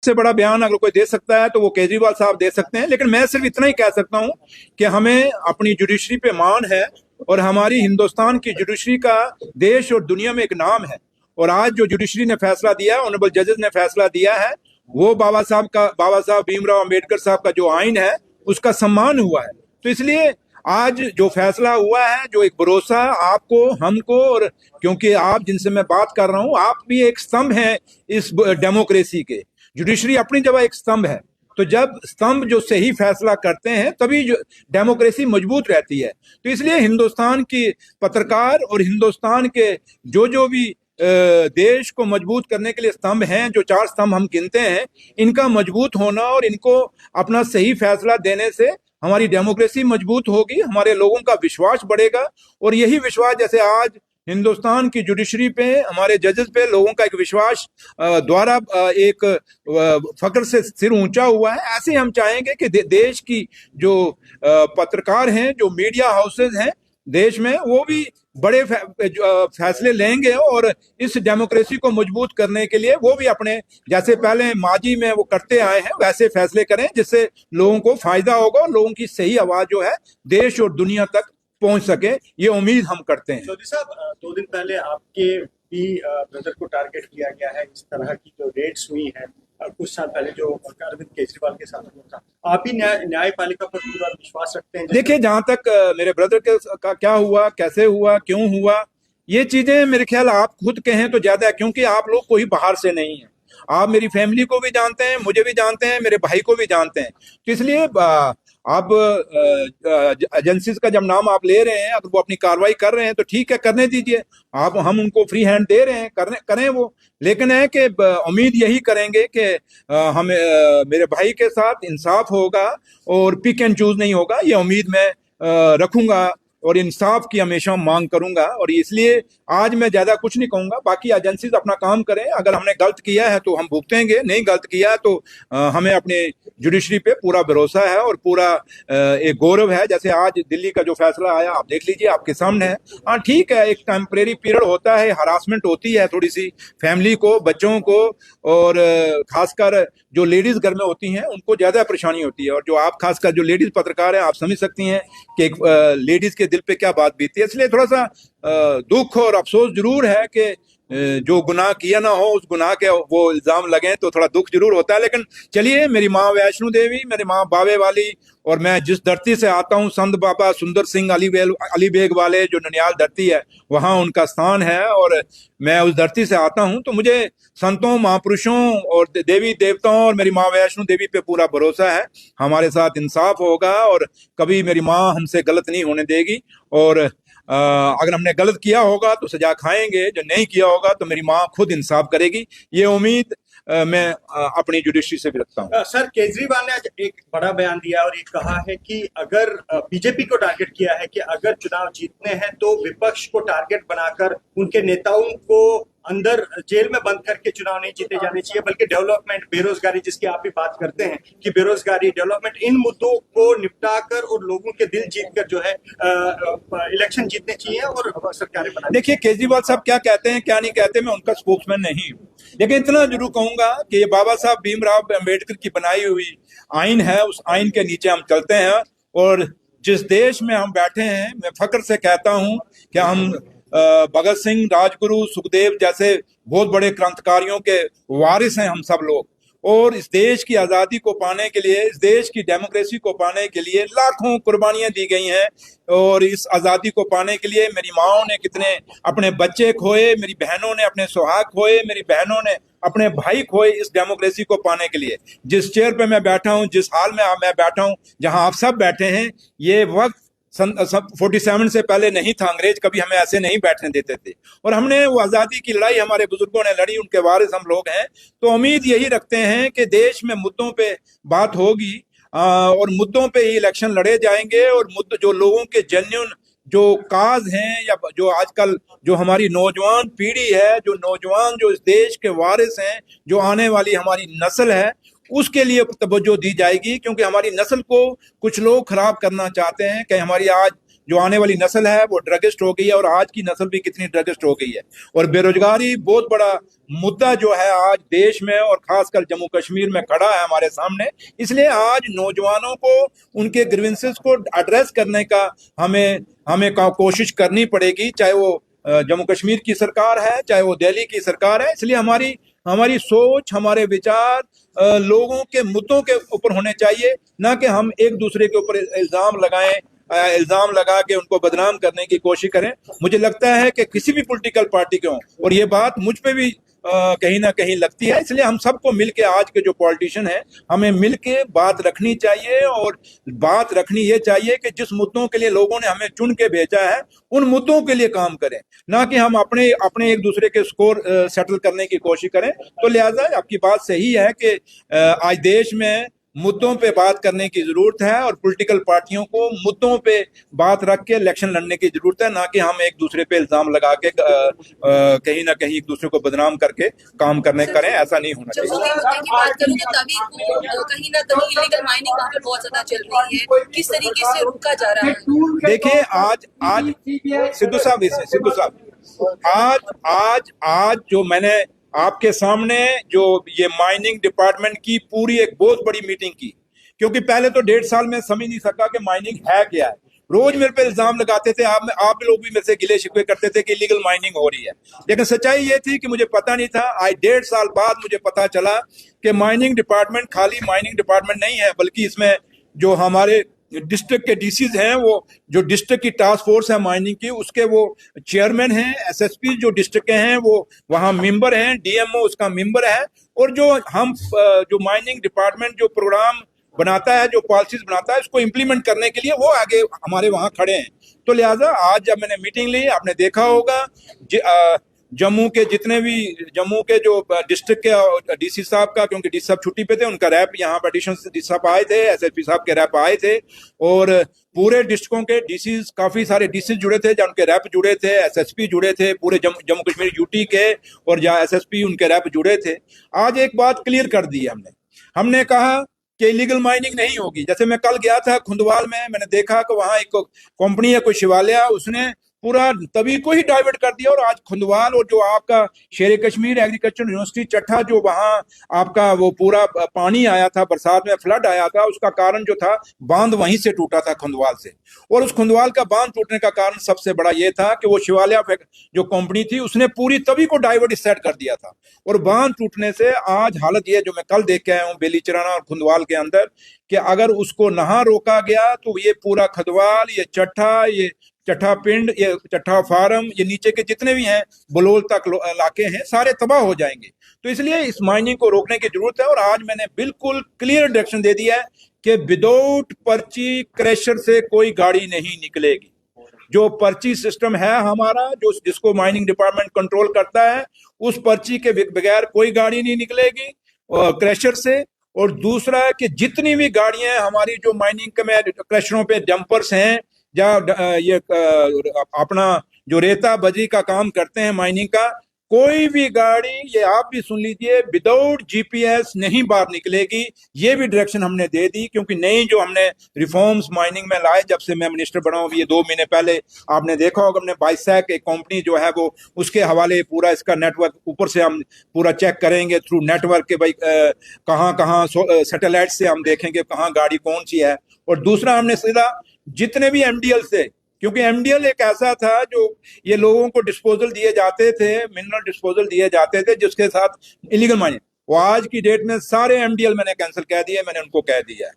से बड़ा बयान अगर कोई दे सकता है तो वो केजरीवाल साहब दे सकते हैं, लेकिन मैं सिर्फ इतना ही कह सकता हूं कि हमें अपनी जुडिशरी पे मान है और हमारी हिंदुस्तान की जुडिशरी का देश और दुनिया में एक नाम है। और आज जो जुडिशरी ने फैसला दिया है, ऑनरेबल जजेस ने फैसला दिया है, वो बाबा साहब भीमराव अंबेडकर साहब का जो आइन है उसका सम्मान हुआ है। तो इसलिए आज जो फैसला हुआ है, जो एक भरोसा आपको, हमको, और क्योंकि आप जिनसे मैं बात कर रहा हूं, आप भी एक स्तंभ हैं इस डेमोक्रेसी के। जुडिशरी अपनी जगह एक स्तंभ है, तो जब स्तंभ जो सही फैसला करते हैं तभी जो डेमोक्रेसी मजबूत रहती है। तो इसलिए हिंदुस्तान की पत्रकार और हिंदुस्तान के जो भी देश को मजबूत करने के लिए स्तंभ हैं, जो 4 स्तंभ हम गिनते हैं, इनका मजबूत होना और इनको अपना सही फैसला देने से हमारी डेमोक्रेसी मजबूत होगी, हमारे लोगों का विश्वास बढ़ेगा। और यही विश्वास, जैसे आज हिंदुस्तान की जुडिशरी पे, हमारे जजेस पे लोगों का एक विश्वास द्वारा एक फख्र से सिर ऊंचा हुआ है, ऐसे हम चाहेंगे कि देश की जो पत्रकार हैं, जो मीडिया हाउसेज हैं देश में, वो भी बड़े फैसले लेंगे और इस डेमोक्रेसी को मजबूत करने के लिए वो भी अपने, जैसे पहले माजी में वो करते आए हैं, वैसे फैसले करें जिससे लोगों को फायदा होगा और लोगों की सही आवाज जो है देश और दुनिया तक पहुंच सके, ये उम्मीद हम करते हैं। चौधरी साहब, 2 दिन पहले आपके भी ब्रदर को टारगेट किया गया है। इस तरह की जो रेड्स हुई है कुछ साल पहले जो अरविंद केजरीवाल के साथ हुआ था, आप भी न्यायपालिका पर पूरा विश्वास रखते हैं? देखिए, जहां तक मेरे ब्रदर का क्या हुआ, कैसे हुआ, क्यों हुआ, ये चीजें मेरे ख्याल आप खुद कहें तो ज्यादा है, क्योंकि आप लोग कोई बाहर से नहीं है। आप मेरी फैमिली को भी जानते हैं, मुझे भी जानते हैं, मेरे भाई को भी जानते हैं। तो इसलिए आप एजेंसीज का जब नाम आप ले रहे हैं, अगर वो अपनी कार्रवाई कर रहे हैं तो ठीक है, करने दीजिए। आप, हम उनको फ्री हैंड दे रहे हैं, करें वो। लेकिन है कि उम्मीद यही करेंगे कि हमें मेरे भाई के साथ इंसाफ होगा और पिक एंड चूज नहीं होगा, ये उम्मीद मैं रखूंगा और इंसाफ की हमेशा मांग करूंगा। और इसलिए आज मैं ज्यादा कुछ नहीं कहूंगा, बाकी एजेंसीज अपना काम करें। अगर हमने गलत किया है तो हम भुगतेंगे, नहीं गलत किया है तो हमें अपने जुडिशरी पे पूरा भरोसा है और पूरा एक गौरव है। जैसे आज दिल्ली का जो फैसला आया, आप देख लीजिए, आपके सामने है। हाँ ठीक है, एक टेम्परेरी पीरियड होता है, हरासमेंट होती है थोड़ी सी फैमिली को, बच्चों को, और खासकर जो लेडीज घर में होती हैं उनको ज्यादा परेशानी होती है। और जो आप खासकर जो लेडीज पत्रकार हैं, आप समझ सकती हैं कि एक लेडीज के दिल पे क्या बात बीतती है। इसलिए थोड़ा सा दुख और अफसोस जरूर है कि जो गुनाह किया ना हो, उस गुनाह के वो इल्जाम लगे तो थोड़ा दुख जरूर होता है। लेकिन चलिए, मेरी माँ वैष्णो देवी, मेरी माँ बावे वाली, और मैं जिस धरती से आता हूँ, संत बाबा सुंदर सिंह अली बेग वाले जो ननियाल धरती है, वहां उनका स्थान है और मैं उस धरती से आता हूं। तो मुझे संतों, महापुरुषों और देवी देवताओं और मेरी माँ वैष्णो देवी पे पूरा भरोसा है, हमारे साथ इंसाफ होगा और कभी मेरी माँ हमसे गलत नहीं होने देगी। और अगर हमने गलत किया होगा तो सजा खाएंगे, जो नहीं किया होगा तो मेरी माँ खुद इंसाफ करेगी, ये उम्मीद मैं अपनी जुडिशरी से भी रखता हूँ। सर, केजरीवाल ने आज एक बड़ा बयान दिया और ये कहा है कि अगर बीजेपी को टारगेट किया है कि अगर चुनाव जीतने हैं तो विपक्ष को टारगेट बनाकर उनके नेताओं को अंदर जेल में बंद करके चुनाव नहीं जीते जाने चाहिए, बल्कि डेवलपमेंट, बेरोजगारी, जिसकी आप भी बात करते हैं कि बेरोजगारी, डेवलपमेंट, इन मुद्दों को निपटाकर और लोगों के दिल जीतकर जो है इलेक्शन जीतने चाहिए और सरकारें बनानी। देखिए, केजरीवाल साहब क्या कहते हैं क्या नहीं कहते, मैं उनका स्पोक्समैन नहीं हूँ, लेकिन इतना जरूर कहूंगा कि ये बाबा साहब भीमराव अंबेडकर की बनाई हुई आइन है, उस आइन के नीचे हम चलते हैं। और जिस देश में हम बैठे हैं, मैं फख्र से कहता हूं कि हम भगत सिंह, राजगुरु, सुखदेव जैसे बहुत बड़े क्रांतिकारियों के वारिस हैं हम सब लोग। और इस देश की आजादी को पाने के लिए, इस देश की डेमोक्रेसी को पाने के लिए लाखों कुर्बानियां दी गई हैं। और इस आजादी को पाने के लिए मेरी माओ ने कितने अपने बच्चे खोए, मेरी बहनों ने अपने सुहाग खोए, मेरी बहनों ने अपने भाई खोए इस डेमोक्रेसी को पाने के लिए। जिस चेयर पे मैं बैठा हूं, जिस हाल में मैं बैठा हूं, जहां आप सब बैठे हैं, ये वक्त 47 से पहले नहीं था। अंग्रेज कभी हमें ऐसे नहीं बैठने देते थे और हमने वो आजादी की लड़ाई हमारे बुजुर्गों ने लड़ी, उनके वारिस हम लोग हैं। तो उम्मीद यही रखते हैं कि देश में मुद्दों पे बात होगी और मुद्दों पे ही इलेक्शन लड़े जाएंगे। और मुद्दे जो लोगों के जेन्युइन जो काज हैं, या जो आजकल जो हमारी नौजवान पीढ़ी है, जो नौजवान जो इस देश के वारिस हैं, जो आने वाली हमारी नस्ल है, उसके लिए तवज्जो दी जाएगी। क्योंकि हमारी नस्ल को कुछ लोग खराब करना चाहते हैं कि हमारी आज जो आने वाली नस्ल है वो ड्रगिस्ट हो गई है, और आज की नस्ल भी कितनी ड्रगिस्ट हो गई है। और बेरोजगारी बहुत बड़ा मुद्दा जो है आज देश में और खासकर जम्मू कश्मीर में खड़ा है हमारे सामने। इसलिए आज नौजवानों को उनके ग्रीवेंसेस को एड्रेस करने का हमें हमें कोशिश करनी पड़ेगी, चाहे वो जम्मू कश्मीर की सरकार है, चाहे वो दिल्ली की सरकार है। इसलिए हमारी हमारी सोच, हमारे विचार लोगों के मुद्दों के ऊपर होने चाहिए, ना कि हम एक दूसरे के ऊपर इल्जाम लगाएं, इल्जाम लगा के उनको बदनाम करने की कोशिश करें। मुझे लगता है कि किसी भी पॉलिटिकल पार्टी के हों, और ये बात मुझ पे भी कहीं ना कहीं लगती है, इसलिए हम सबको मिलके, आज के जो पॉलिटिशियन हैं, हमें मिलके बात रखनी चाहिए। और बात रखनी ये चाहिए कि जिस मुद्दों के लिए लोगों ने हमें चुन के भेजा है उन मुद्दों के लिए काम करें, ना कि हम अपने अपने एक दूसरे के स्कोर सेटल करने की कोशिश करें। तो लिहाजा आपकी बात सही है कि आज देश में मुद्दों पे बात करने की जरूरत है, और पॉलिटिकल पार्टियों को मुद्दों पे बात रख के इलेक्शन लड़ने की जरूरत है, ना कि हम एक दूसरे पे इल्जाम लगा के कहीं ना कहीं एक दूसरे को बदनाम करके काम करें। ऐसा नहीं होना चाहिए। की बात करूं तो तभी कहीं ना कहीं इलीगल माइनिंग वहाँ पे बहुत ज्यादा चल रही है, किस तरीके से रोका जा रहा है? देखिए, आज आज सिद्धू साहब, आज जो मैंने आपके सामने जो ये माइनिंग डिपार्टमेंट की पूरी एक बहुत बड़ी मीटिंग की, क्योंकि पहले तो 1.5 साल में समझ नहीं सका कि माइनिंग है क्या है। रोज मेरे पे इल्जाम लगाते थे, आप लोग भी मेरे से गिले शिकवे करते थे कि इलीगल माइनिंग हो रही है, लेकिन सच्चाई ये थी कि मुझे पता नहीं था। आज 1.5 साल बाद मुझे पता चला कि माइनिंग डिपार्टमेंट खाली माइनिंग डिपार्टमेंट नहीं है, बल्कि इसमें जो हमारे डिस्ट्रिक्ट के डीसीज हैं, वो जो डिस्ट्रिक्ट की टास्क फोर्स है माइनिंग की, उसके वो चेयरमैन हैं, एसएसपी जो डिस्ट्रिक्ट के हैं वो वहाँ मेंबर हैं, डीएमओ उसका मेंबर है, और जो माइनिंग डिपार्टमेंट जो प्रोग्राम बनाता है, जो पॉलिसीज बनाता है, उसको इम्प्लीमेंट करने के लिए वो आगे हमारे वहाँ खड़े हैं। तो लिहाजा आज जब मैंने मीटिंग ली, आपने देखा होगा जम्मू के जो डिस्ट्रिक्ट के डीसी साहब का, क्योंकि डीसी साहब छुट्टी पे थे, उनका रैप यहाँ पर एडिशनल डीसी साहब आए थे, एसएसपी साहब के रैप आए थे, और पूरे डिस्ट्रिक्टों के डीसी, काफी सारे डीसी जुड़े थे, जहाँ उनके रैप जुड़े थे, एसएसपी जुड़े थे, पूरे जम्मू कश्मीर यूटी के, और जहाँ एसएसपी उनके रैप जुड़े थे। आज एक बात क्लियर कर दी है हमने कहा कि इलीगल माइनिंग नहीं होगी। जैसे मैं कल गया था खुंदवाल में, मैंने देखा कि वहाँ एक कंपनी है, कोई शिवालय, उसने पूरा तभी को ही डाइवर्ट कर दिया, और आज खुंदवाल और जो आपका शेर कश्मीर एग्रीकल्चर यूनिवर्सिटी चट्ठा, जो वहाँ आपका वो पूरा पानी आया था, बरसात में फ्लड आया था, उसका कारण जो था बांध वहीं से टूटा था खुंदवाल से। और उस खुंदवाल का बांध टूटने का कारण सबसे बड़ा ये था कि वो शिवालय जो कंपनी थी उसने पूरी तभी को डाइवर्ट सेट कर दिया था, और बांध टूटने से आज हालत ये जो मैं कल देख के आया हूँ बेलीचराना और खुंदवाल के अंदर, कि अगर उसको नहा रोका गया तो ये पूरा खदवाल, ये चट्ठा, ये चट्ठा पिंड, ये चट्ठा फार्म, ये नीचे के जितने भी हैं बलोल तक इलाके हैं, सारे तबाह हो जाएंगे। तो इसलिए इस माइनिंग को रोकने की जरूरत है, और आज मैंने बिल्कुल क्लियर डायरेक्शन दे दिया है कि विदाउट पर्ची क्रैशर से कोई गाड़ी नहीं निकलेगी। जो पर्ची सिस्टम है हमारा, जो जिसको माइनिंग डिपार्टमेंट कंट्रोल करता है, उस पर्ची के बगैर कोई गाड़ी नहीं निकलेगी क्रैशर से। और दूसरा कि जितनी भी गाड़ियां हमारी जो माइनिंग में क्रैशरों पे डंपर्स हैं, या ये अपना जो रेता बजरी का काम करते हैं माइनिंग का, कोई भी गाड़ी, ये आप भी सुन लीजिए, विदाउट जीपीएस नहीं बाहर निकलेगी। ये भी डायरेक्शन हमने दे दी, क्योंकि नई जो हमने रिफॉर्म्स माइनिंग में लाए जब से मैं मिनिस्टर बना हूँ, ये 2 महीने पहले आपने देखा होगा, हमने बाइसैक एक कंपनी जो है वो, उसके हवाले पूरा इसका नेटवर्क ऊपर से हम पूरा चेक करेंगे थ्रू नेटवर्क के, भाई कहाँ कहाँ सैटेलाइट से हम देखेंगे कहाँ गाड़ी कौन सी है। और दूसरा हमने सीधा जितने भी एमडीएल से, क्योंकि एमडीएल एक ऐसा था जो ये लोगों को डिस्पोजल दिए जाते थे, मिनरल डिस्पोजल दिए जाते थे, जिसके साथ इलीगल माइनिंग, वो आज की डेट में सारे एमडीएल मैंने कैंसिल कह दिए, मैंने उनको कह दिया है।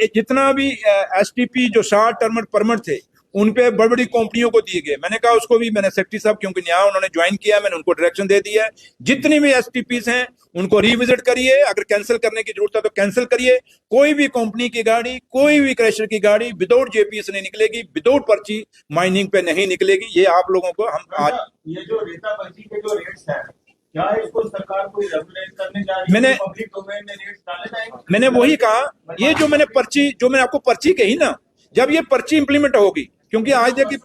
जितना भी एसटीपी जो शॉर्ट टर्म परमिट थे, उन पे बड़ी बड़ी कंपनियों को दिए गए। मैंने कहा उसको भी, मैंने सेक्रेटरी साहब क्योंकि नया उन्होंने ज्वाइन किया, मैंने उनको डायरेक्शन दे दिया है, जितनी भी एसटीपीस हैं उनको रिविजिट करिए, अगर कैंसिल करने की जरूरत है तो कैंसिल करिए। कोई भी कंपनी की गाड़ी, कोई भी क्रैशर की गाड़ी विदाउट जेपीएस नहीं निकलेगी, विदाउट पर्ची माइनिंग पे नहीं निकलेगी। ये आप लोगों को हम आज ये जो रेता पर्ची के जो रेट्स हैं, क्या इसको सरकार कोई रेगुलेट करने जा रही है? पब्लिक डोमेन में रेट्स डाले जाएंगे? मैंने वही कहा, ये जो मैंने आपको पर्ची कही ना, जब ये पर्ची इंप्लीमेंट होगी, क्योंकि आज देखिए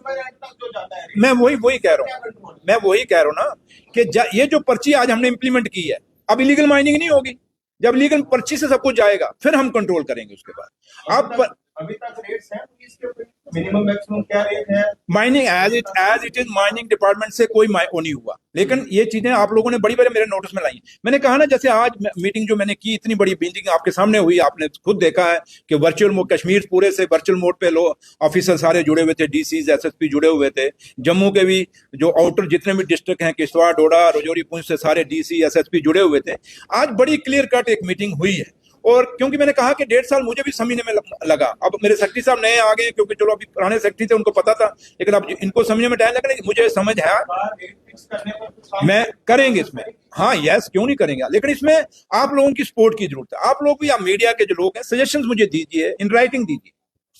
मैं वही कह रहा हूँ ना कि ये जो पर्ची आज हमने इंप्लीमेंट की है, अब इलीगल माइनिंग नहीं होगी। जब लीगल पर्ची से सब कुछ जाएगा फिर हम कंट्रोल करेंगे उसके बाद। अभी तक रेट्स हैं इसके मिनिमम मैक्सिमम क्या रेट है? Mining as it is mining department से कोई वो नहीं हुआ, लेकिन ये चीजें आप लोगों ने बड़ी बड़ी मेरे नोटिस में लाई। मैंने कहा ना, जैसे आज मीटिंग जो मैंने की, इतनी बड़ी मीटिंग आपके सामने हुई, आपने खुद देखा है कि वर्चुअल मोड, कश्मीर पूरे से वर्चुअल मोड पे लोग ऑफिसर सारे जुड़े हुए थे, डीसीज एसएसपी जुड़े हुए थे, जम्मू के भी जो आउटर जितने भी डिस्ट्रिक्ट हैं, किश्तवाड़, डोडा, राजौरी, पुंछ से सारे डीसी एसएसपी जुड़े हुए थे। आज बड़ी क्लियर कट एक मीटिंग हुई है, और क्योंकि मैंने कहा कि 1.5 साल मुझे भी समझने में लगा। अब मेरे सेक्रेटरी साहब नए आ गए, क्योंकि चलो अभी पुराने सेक्रेटरी थे, उनको पता था, लेकिन अब इनको समझने में टाइम लगा। मुझे समझ है, रेट फिक्स करने पर कुछ काम मैं करेंगे इसमें, हाँ यस, क्यों नहीं करेंगे, लेकिन इसमें आप लोगों की सपोर्ट की जरूरत है। आप लोग भी, आप मीडिया के जो लोग हैं, सजेशंस मुझे दीजिए, इन राइटिंग दीजिए,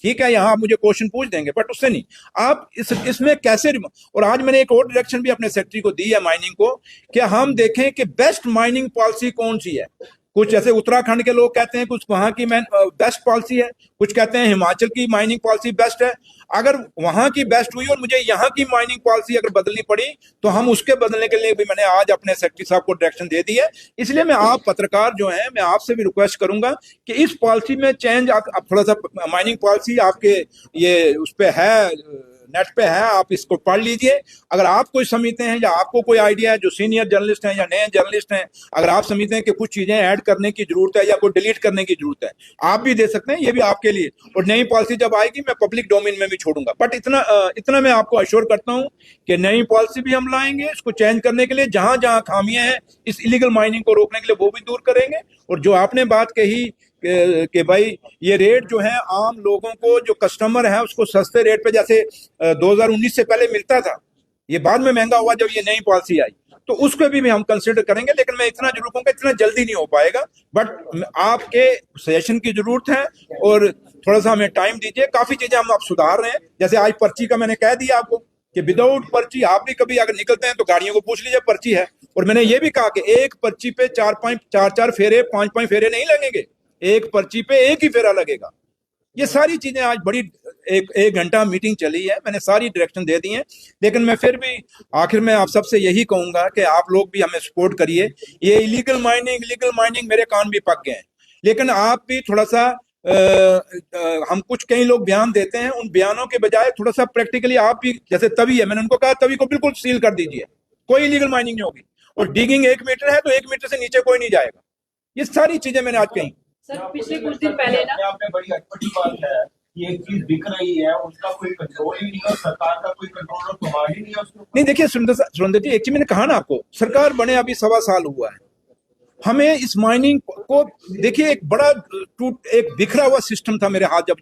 ठीक है? यहाँ आप मुझे क्वेश्चन पूछ देंगे, बट उससे नहीं, आप इसमें कैसे। और आज मैंने एक और डायरेक्शन भी अपने सेक्रेटरी को दी है माइनिंग को, कि हम देखें कि बेस्ट माइनिंग पॉलिसी कौन सी है। कुछ जैसे उत्तराखंड के लोग कहते हैं कुछ वहां की बेस्ट पॉलिसी है, कुछ कहते हैं हिमाचल की माइनिंग पॉलिसी बेस्ट है। अगर वहां की बेस्ट हुई और मुझे यहाँ की माइनिंग पॉलिसी अगर बदलनी पड़ी, तो हम उसके बदलने के लिए भी मैंने आज अपने सेक्रेटरी साहब को डायरेक्शन दे दी है। इसलिए मैं, आप पत्रकार जो हैं, मैं आपसे भी रिक्वेस्ट करूंगा कि इस पॉलिसी में चेंज, आप थोड़ा सा, माइनिंग पॉलिसी आपके ये उस पर है, नेट पे है, आप इसको पढ़ लीजिए। अगर आप कोई समझते हैं या आपको कोई आइडिया है, जो सीनियर जर्नलिस्ट हैं या नए जर्नलिस्ट हैं, अगर आप समझते हैं कि कुछ चीजें ऐड करने की जरूरत है या कोई डिलीट करने की जरूरत है, आप भी दे सकते हैं, ये भी आपके लिए। और नई पॉलिसी जब आएगी, मैं पब्लिक डोमेन में भी छोड़ूंगा। बट इतना मैं आपको अश्योर करता हूं कि नई पॉलिसी भी हम लाएंगे, इसको चेंज करने के लिए, जहां जहां खामियां हैं, इस इलीगल माइनिंग को रोकने के लिए, वो भी दूर करेंगे। और जो आपने बात कही कि भाई ये रेट जो है, आम लोगों को, जो कस्टमर है, उसको सस्ते रेट पे, जैसे 2019 से पहले मिलता था, ये बाद में महंगा हुआ जब ये नई पॉलिसी आई, तो उसको भी हम कंसिडर करेंगे। लेकिन मैं इतना जरूर कहूंगा, इतना जल्दी नहीं हो पाएगा, बट आपके सजेशन की जरूरत है, और थोड़ा सा हमें टाइम दीजिए। काफी चीजें हम आप सुधार रहे हैं, जैसे आज पर्ची का मैंने कह दिया आपको कि विदाउट पर्ची आप भी कभी अगर निकलते हैं तो गाड़ियों को पूछ लीजिए, पर्ची है। और मैंने ये भी कहा कि एक पर्ची पे 4 फेरे, 5 फेरे नहीं लगेंगे, एक पर्ची पे एक ही फेरा लगेगा। ये सारी चीजें आज बड़ी एक घंटा मीटिंग चली है, मैंने सारी डायरेक्शन दे दी है। लेकिन मैं फिर भी आखिर में आप सबसे यही कहूंगा कि आप लोग भी हमें सपोर्ट करिए। ये इलीगल माइनिंग मेरे कान भी पक गए हैं, लेकिन आप भी थोड़ा सा हम कुछ कई लोग बयान देते हैं, उन बयानों के बजाय थोड़ा सा प्रैक्टिकली आप भी, जैसे तवी है, मैंने उनको कहा तवी को बिल्कुल सील कर दीजिए, कोई इलीगल माइनिंग नहीं होगी। और डिगिंग 1 मीटर है तो 1 मीटर से नीचे कोई नहीं जाएगा। ये सारी चीजें मैंने आज कही। सर, पिछले कुछ दिन पहले ना, आपने बड़ी अटपटी बात है, ये एक चीज बिक रही है, उसका कोई कंट्रोल ही नहीं है, सरकार का कोई कंट्रोल और संभाल ही नहीं है उसके ऊपर। नहीं, देखिए सुरेंद्र जी, एक चीज मैंने कहा ना आपको, सरकार बने अभी 1.25 साल हुआ है, हमें इस माइनिंग को देखिए, एक बड़ा एक बिखरा हुआ सिस्टम था मेरे हाथ जब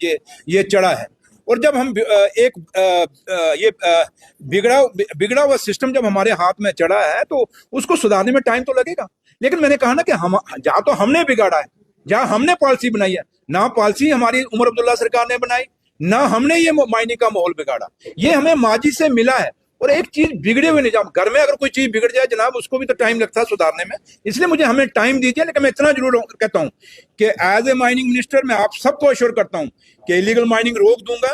ये चढ़ा है। और जब हम ये बिगड़ा हुआ सिस्टम जब हमारे हाथ में चढ़ा है, तो उसको सुधारने में टाइम तो लगेगा। लेकिन मैंने कहा ना कि हम, जहां तो हमने बिगाड़ा है, जहां हमने पॉलिसी बनाई है, ना पॉलिसी हमारी उमर अब्दुल्ला सरकार ने बनाई, ना हमने ये माइनिंग का माहौल बिगाड़ा, ये हमें माजी से मिला है। और एक चीज बिगड़े हुए निजाम, घर में अगर कोई चीज बिगड़ जाए जनाब, उसको भी तो टाइम लगता है सुधारने में। इसलिए मुझे हमें टाइम दीजिए। लेकिन मैं इतना जरूर कहता हूं कि एज ए माइनिंग मिनिस्टर मैं आप सबको अश्योर करता हूं कि इलीगल माइनिंग रोक दूंगा,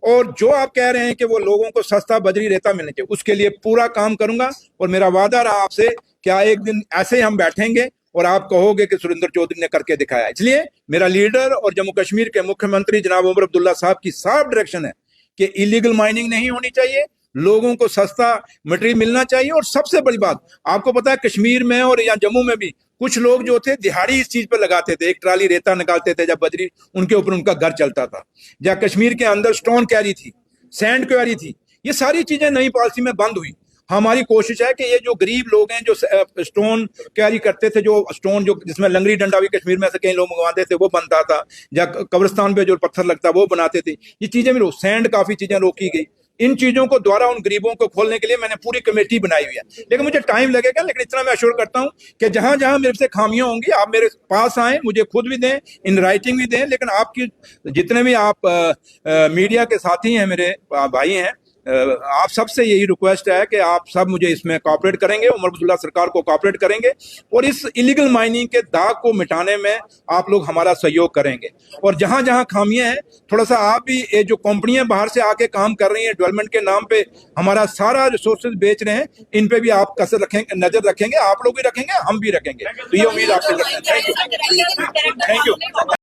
और जो आप कह रहे हैं कि वो लोगों को सस्ता बजरी रेता मिलना चाहिए, उसके लिए पूरा काम करूंगा। और मेरा वादा रहा आपसे, क्या एक दिन ऐसे हम बैठेंगे और आप कहोगे कि सुरेंद्र चौधरी ने करके दिखाया। इसलिए मेरा लीडर और जम्मू कश्मीर के मुख्यमंत्री जनाब उमर अब्दुल्ला साहब की साफ डायरेक्शन है कि इलीगल माइनिंग नहीं होनी चाहिए, लोगों को सस्ता मटेरियल मिलना चाहिए। और सबसे बड़ी बात, आपको पता है कश्मीर में और या जम्मू में भी कुछ लोग जो थे दिहाड़ी इस चीज पर लगाते थे, एक ट्राली रेता निकालते थे, जब बजरी उनके ऊपर उनका घर चलता था। जहाँ कश्मीर के अंदर स्टोन क्वारी थी, सैंड क्वारी थी, ये सारी चीजें नई पॉलिसी में बंद हुई। हमारी कोशिश है कि ये जो गरीब लोग हैं, जो स्टोन कैरी करते थे, जो स्टोन जो जिसमें लंगड़ी डंडा भी कश्मीर में से कई लोग मंगवाते थे, वो बनता था, या कब्रिस्तान पे जो पत्थर लगता वो बनाते थे, ये चीजें भी सैंड काफी चीजें रोकी गई। इन चीजों को द्वारा उन गरीबों को खोलने के लिए मैंने पूरी कमेटी बनाई हुई है। लेकिन मुझे टाइम लगेगा, लेकिन इतना मैं अश्योर करता हूं कि जहां जहां मेरे से खामियां होंगी, आप मेरे पास आए, मुझे खुद भी दें, इन राइटिंग भी दें। लेकिन आपकी जितने भी आप मीडिया के साथी हैं, मेरे भाई हैं, आप सबसे यही रिक्वेस्ट है कि आप सब मुझे इसमें कोऑपरेट करेंगे, उमर अब्दुल्ला सरकार को कोऑपरेट करेंगे, और इस इलीगल माइनिंग के दाग को मिटाने में आप लोग हमारा सहयोग करेंगे। और जहां जहां खामियां हैं, थोड़ा सा आप भी, ये जो कंपनियां बाहर से आके काम कर रही हैं, डेवलपमेंट के नाम पे हमारा सारा रिसोर्सेज बेच रहे हैं, इन पे भी आप कसर रखेंगे, नजर रखेंगे, आप लोग भी रखेंगे, हम भी रखेंगे। तो ये उम्मीद आपसे रखते हैं। Thank you.